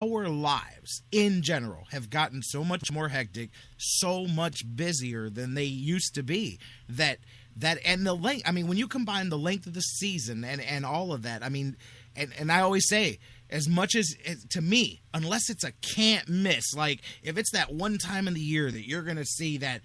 our lives in general have gotten so much more hectic, so much busier than they used to be, that and the length, I mean, when you combine the length of the season and all of that, I mean, and I always say, as much as, to me, unless it's a can't miss, like if it's that one time in the year that you're going to see that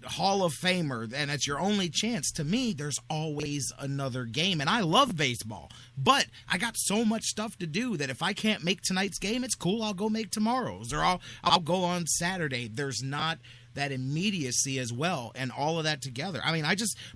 Hall of Famer and it's your only chance, to me, there's always another game. And I love baseball, but I got so much stuff to do that if I can't make tonight's game, it's cool. I'll go make tomorrow's, or I'll go on Saturday. There's not that immediacy as well, and all of that together. I mean,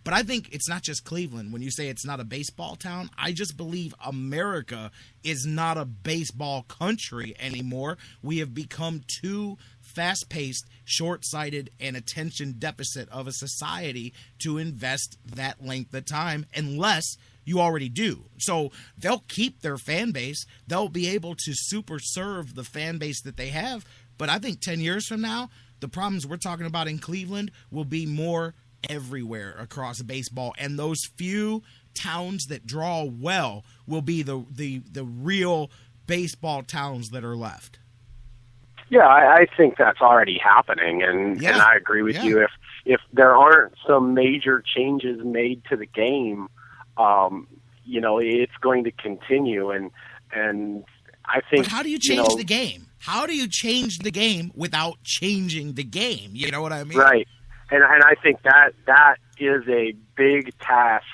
but I think it's not just Cleveland. When you say it's not a baseball town, I just believe America is not a baseball country anymore. We have become too fast-paced, short-sighted, and attention deficit of a society to invest that length of time unless you already do. So they'll keep their fan base. They'll be able to super serve the fan base that they have. But I think 10 years from now, the problems we're talking about in Cleveland will be more everywhere across baseball, and those few towns that draw well will be the real baseball towns that are left. Yeah, I think that's already happening, and I agree with you. If there aren't some major changes made to the game, it's going to continue, and I think. But how do you change the game? How do you change the game without changing the game? You know what I mean? Right. And I think that is a big task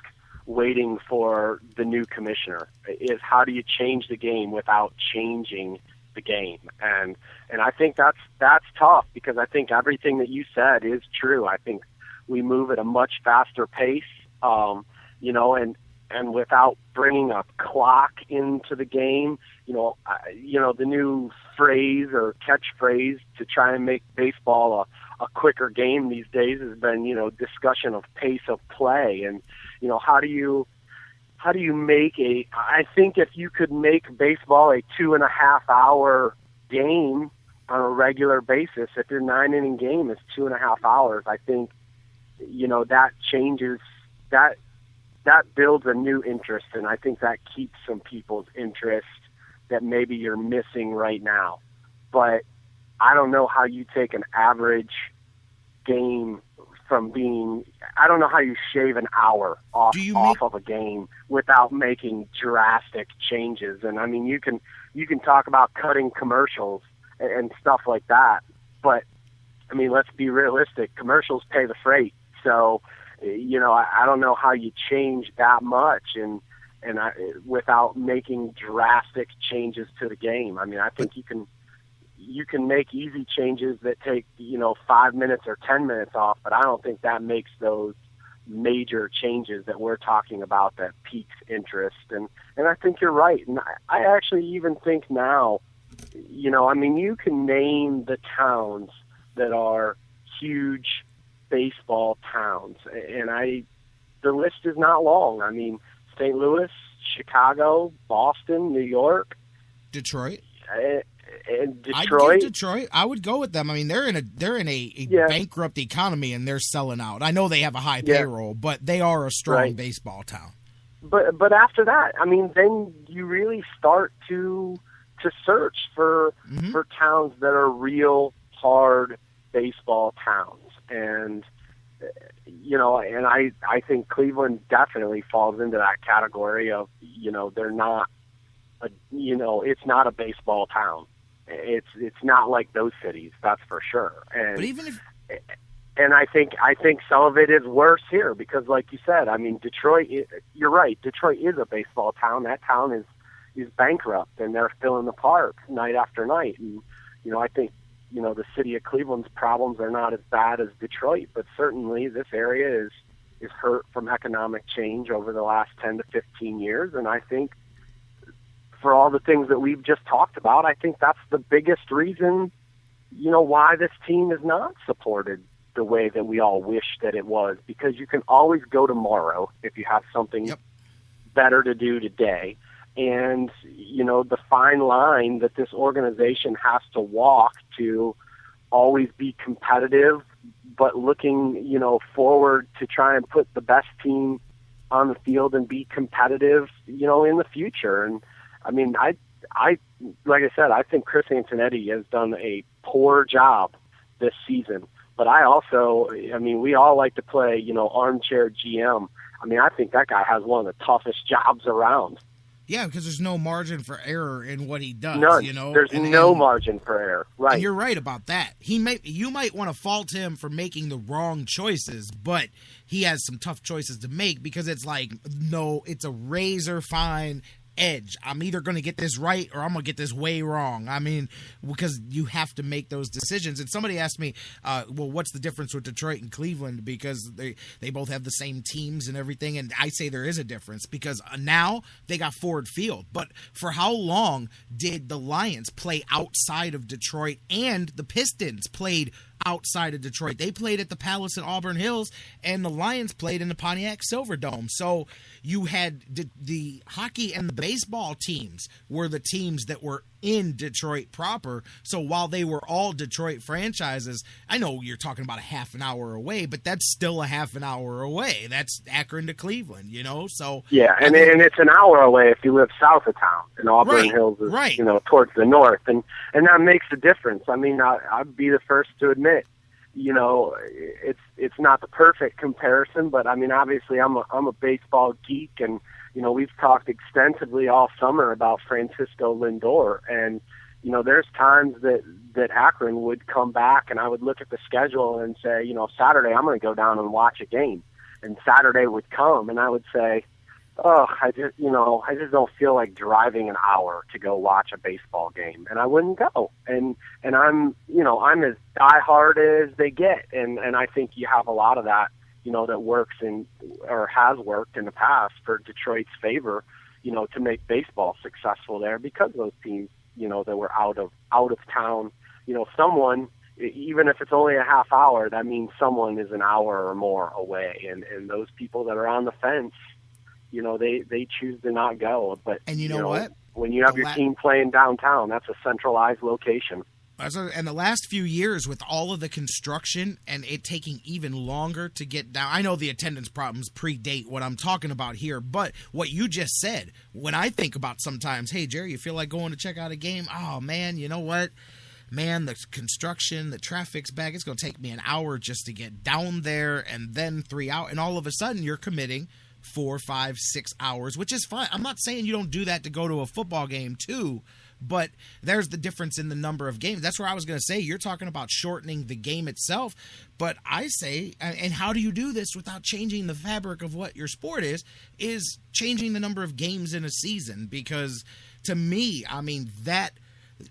waiting for the new commissioner, is how do you change the game without changing the game? And I think that's tough, because I think everything that you said is true. I think we move at a much faster pace, and without bringing a clock into the game, the new phrase or catchphrase to try and make baseball a quicker game these days has been, discussion of pace of play. And, how do you make I think if you could make baseball a 2.5 hour game on a regular basis, if your 9-inning game is 2.5 hours, I think, that changes that builds a new interest, and I think that keeps some people's interest that maybe you're missing right now. But I don't know how you take an average game from being, I don't know how you shave an hour off of a game without making drastic changes. And I mean, you can talk about cutting commercials and stuff like that, but I mean, let's be realistic. Commercials pay the freight. So, I don't know how you change that much and without making drastic changes to the game. I mean, I think you can make easy changes that take 5 minutes or 10 minutes off, but I don't think that makes those major changes that we're talking about that piques interest. And I think you're right. And I actually even think now, you can name the towns that are huge baseball towns, and the list is not long. I mean, St. Louis, Chicago, Boston, New York, Detroit. And Detroit. I'd give Detroit. I would go with them. I mean, they're in a bankrupt economy, and they're selling out. I know they have a high payroll, but they are a strong baseball town. But after that, I mean, then you really start to search for towns that are real hard baseball towns. And and I think Cleveland definitely falls into that category of, they're not it's not a baseball town. It's not like those cities, that's for sure. And but even if I think some of it is worse here because, like you said, I mean, Detroit. You're right. Detroit is a baseball town. That town is bankrupt, and they're filling the park night after night. And I think the city of Cleveland's problems are not as bad as Detroit, but certainly this area is hurt from economic change over the last 10 to 15 years. And I think for all the things that we've just talked about, I think that's the biggest reason, why this team is not supported the way that we all wish that it was, because you can always go tomorrow if you have something better to do today. And, the fine line that this organization has to walk to always be competitive, but looking, forward to try and put the best team on the field and be competitive, in the future. And I mean, like I said, I think Chris Antonetti has done a poor job this season. But we all like to play, armchair GM. I mean, I think that guy has one of the toughest jobs around. Yeah, because there's no margin for error in what he does. None. There's no margin for error. Right. And you're right about that. You might want to fault him for making the wrong choices, but he has some tough choices to make because it's like, no, it's a razor fine edge. I'm either going to get this right or I'm going to get this way wrong. I mean, because you have to make those decisions. And somebody asked me, well, what's the difference with Detroit and Cleveland? Because they both have the same teams and everything. And I say there is a difference because now they got Ford Field. But for how long did the Lions play outside of Detroit and the Pistons played outside of Detroit? They played at the Palace in Auburn Hills, and the Lions played in the Pontiac Silverdome. So you had the hockey and the baseball teams were the teams that were in Detroit proper. So while they were all Detroit franchises, I know you're talking about a half an hour away, but that's still a half an hour away. That's Akron to Cleveland, So yeah, and it's an hour away if you live south of town, and Auburn Hills is towards the north, and that makes a difference. I mean, I'd be the first to admit, it's not the perfect comparison, but I mean, obviously, I'm a baseball geek, and we've talked extensively all summer about Francisco Lindor, and there's times that Akron would come back, and I would look at the schedule and say, Saturday I'm going to go down and watch a game, and Saturday would come, and I would say, oh, I just don't feel like driving an hour to go watch a baseball game, and I wouldn't go. And I'm as diehard as they get, and I think you have a lot of that, that works or has worked in the past for Detroit's favor, to make baseball successful there because those teams, that were out of town, someone, even if it's only a half hour, that means someone is an hour or more away, and those people that are on the fence, they choose to not go. But and you know what? When you have your team playing downtown, that's a centralized location. And the last few years with all of the construction and it taking even longer to get down, I know the attendance problems predate what I'm talking about here, but what you just said, when I think about sometimes, hey, Jerry, you feel like going to check out a game? Oh, man, you know what? Man, the construction, the traffic's back. It's going to take me an hour just to get down there and then 3 hours. And all of a sudden you're committing 4, 5, 6 hours, which is fine. I'm not saying you don't do that to go to a football game too, but there's the difference in the number of games. That's where I was going to say, you're talking about shortening the game itself, but I say, and how do you do this without changing the fabric of what your sport is changing the number of games in a season? Because to me, I mean,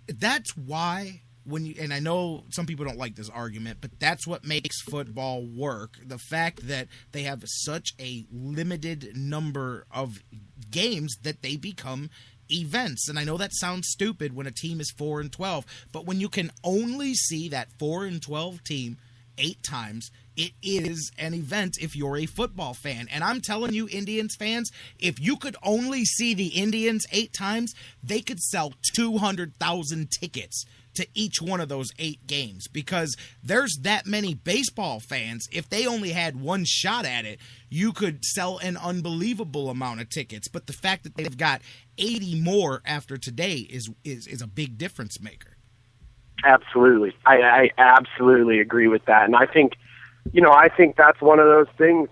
that's why and I know some people don't like this argument, but that's what makes football work. The fact that they have such a limited number of games that they become events. And I know that sounds stupid when a team is 4-12, but when you can only see that 4-12 team 8 times, it is an event if you're a football fan. And I'm telling you, Indians fans, if you could only see the Indians 8 times, they could sell 200,000 tickets to each one of those 8 games, because there's that many baseball fans. If they only had one shot at it, you could sell an unbelievable amount of tickets. But the fact that they've got 80 more after today is a big difference maker. Absolutely. I absolutely agree with that. And I think, I think that's one of those things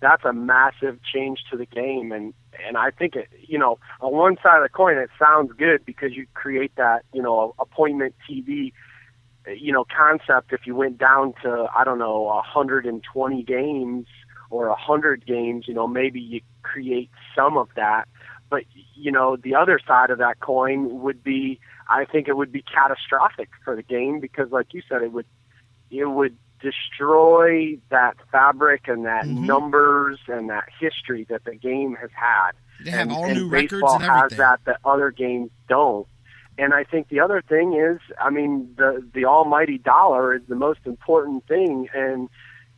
that's a massive change to the game. And I think on one side of the coin, it sounds good because you create that, appointment TV, concept. If you went down to, 120 games or 100 games, maybe you create some of that. But, the other side of that coin would be, I think it would be catastrophic for the game because, like you said, it would destroy that fabric and that numbers and that history that the game has had. They have all new records and everything. Has that other games don't. And I think the other thing is, the almighty dollar is the most important thing. And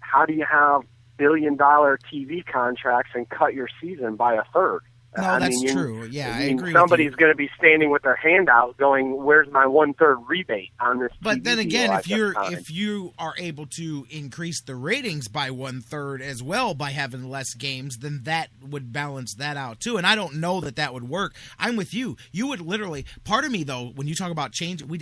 how do you have billion-dollar TV contracts and cut your season by a third? No, that's true. Yeah, I agree. Somebody's going to be standing with their hand out, going, "Where's my 1/3 rebate on this?" But TV then again, deal if you are able to increase the ratings by 1/3 as well by having less games, then that would balance that out too. And I don't know that would work. I'm with you. You would literally. Part of me though, when you talk about change, we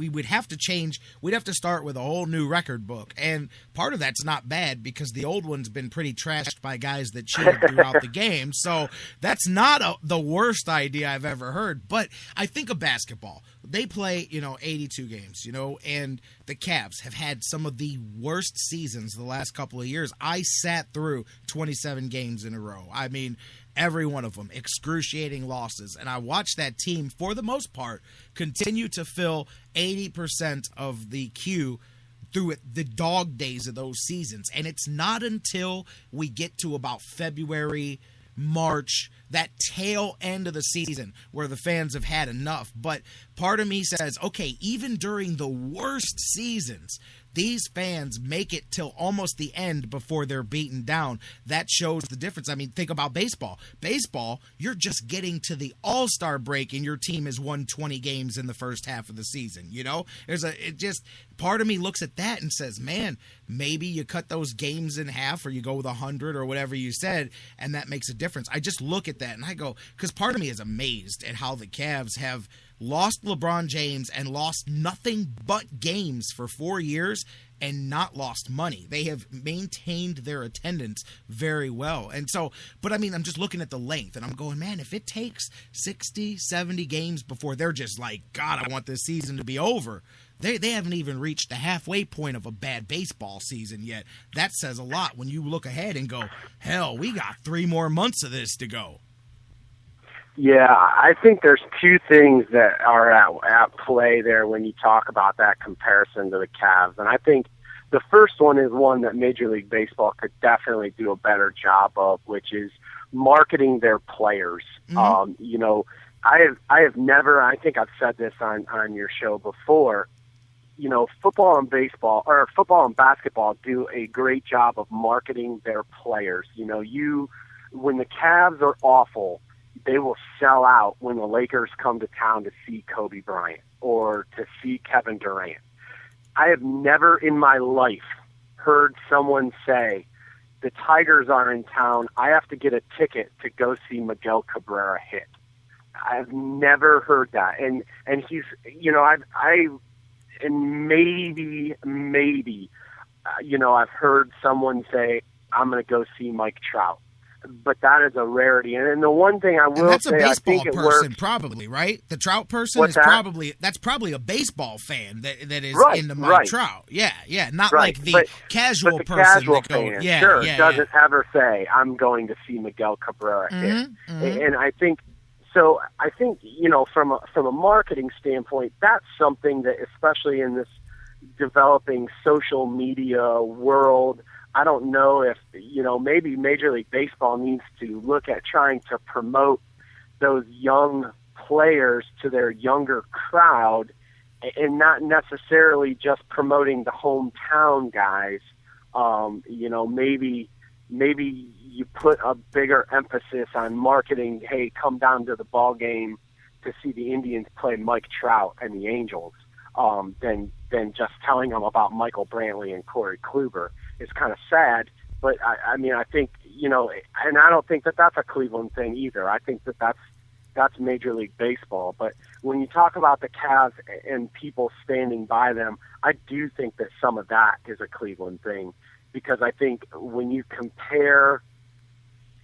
would have to change. We'd have to start with a whole new record book, and part of that's not bad because the old one's been pretty trashed by guys that cheated throughout the game. So that's not the worst idea I've ever heard. But I think of basketball. They play, 82 games, and the Cavs have had some of the worst seasons the last couple of years. I sat through 27 games in a row. I mean, every one of them, excruciating losses. And I watched that team, for the most part, continue to fill 80% of the queue through the dog days of those seasons. And it's not until we get to about February, March, that tail end of the season where the fans have had enough. But part of me says, okay, even during the worst seasons, these fans make it till almost the end before they're beaten down. That shows the difference. I mean, think about baseball. Baseball, you're just getting to the All-Star break and your team has won 20 games in the first half of the season. Part of me looks at that and says, man, maybe you cut those games in half or you go with 100 or whatever you said, and that makes a difference. I just look at that and I go, because part of me is amazed at how the Cavs have lost LeBron James and lost nothing but games for 4 years and not lost money. They have maintained their attendance very well. And so, but I mean, I'm just looking at the length and I'm going, man, if it takes 60, 70 games before they're just like, God, I want this season to be over. They haven't even reached the halfway point of a bad baseball season yet. That says a lot when you look ahead and go, hell, we got 3 more months of this to go. Yeah, I think there's two things that are at play there when you talk about that comparison to the Cavs. And I think the first one is one that Major League Baseball could definitely do a better job of, which is marketing their players. Mm-hmm. I have never, I think I've said this on your show before, football and basketball do a great job of marketing their players. When the Cavs are awful, they will sell out when the Lakers come to town to see Kobe Bryant or to see Kevin Durant. I have never in my life heard someone say, the Tigers are in town, I have to get a ticket to go see Miguel Cabrera hit. I've never heard that. And he's, and maybe, I've heard someone say, I'm going to go see Mike Trout. But that is a rarity. And the one thing I will say, I think it works. That's a baseball person, probably, right? The Trout person is probably a baseball fan that is into Mike Trout. Yeah, not like the casual person. Casual fan, doesn't ever say, I'm going to see Miguel Cabrera hit. Mm-hmm. And I think, from a marketing standpoint, that's something that, especially in this developing social media world, I don't know if, maybe Major League Baseball needs to look at trying to promote those young players to their younger crowd and not necessarily just promoting the hometown guys. Maybe you put a bigger emphasis on marketing, hey, come down to the ball game to see the Indians play Mike Trout and the Angels, than just telling them about Michael Brantley and Corey Kluber. Is kind of sad, but I think, and I don't think that that's a Cleveland thing either. I think that that's Major League Baseball. But when you talk about the Cavs and people standing by them, I do think that some of that is a Cleveland thing, because I think when you compare,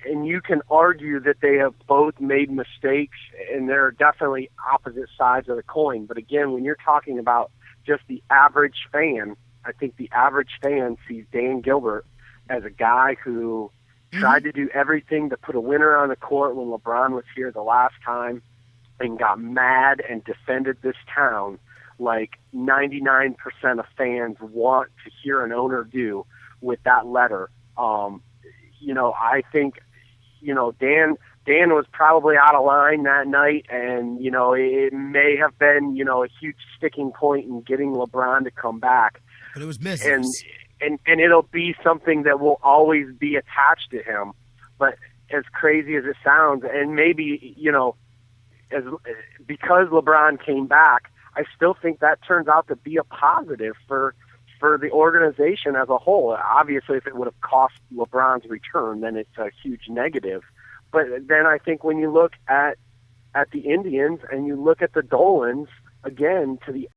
and you can argue that they have both made mistakes, and there are definitely opposite sides of the coin. But again, when you're talking about just the average fan, I think the average fan sees Dan Gilbert as a guy who tried to do everything to put a winner on the court when LeBron was here the last time, and got mad and defended this town like 99% of fans want to hear an owner do with that letter. I think, Dan was probably out of line that night, and, it may have been, a huge sticking point in getting LeBron to come back. But it was missing. And it'll be something that will always be attached to him. But as crazy as it sounds, and maybe, because LeBron came back, I still think that turns out to be a positive for the organization as a whole. Obviously, if it would have cost LeBron's return, then it's a huge negative. But then I think when you look at the Indians and you look at the Dolans, again, to the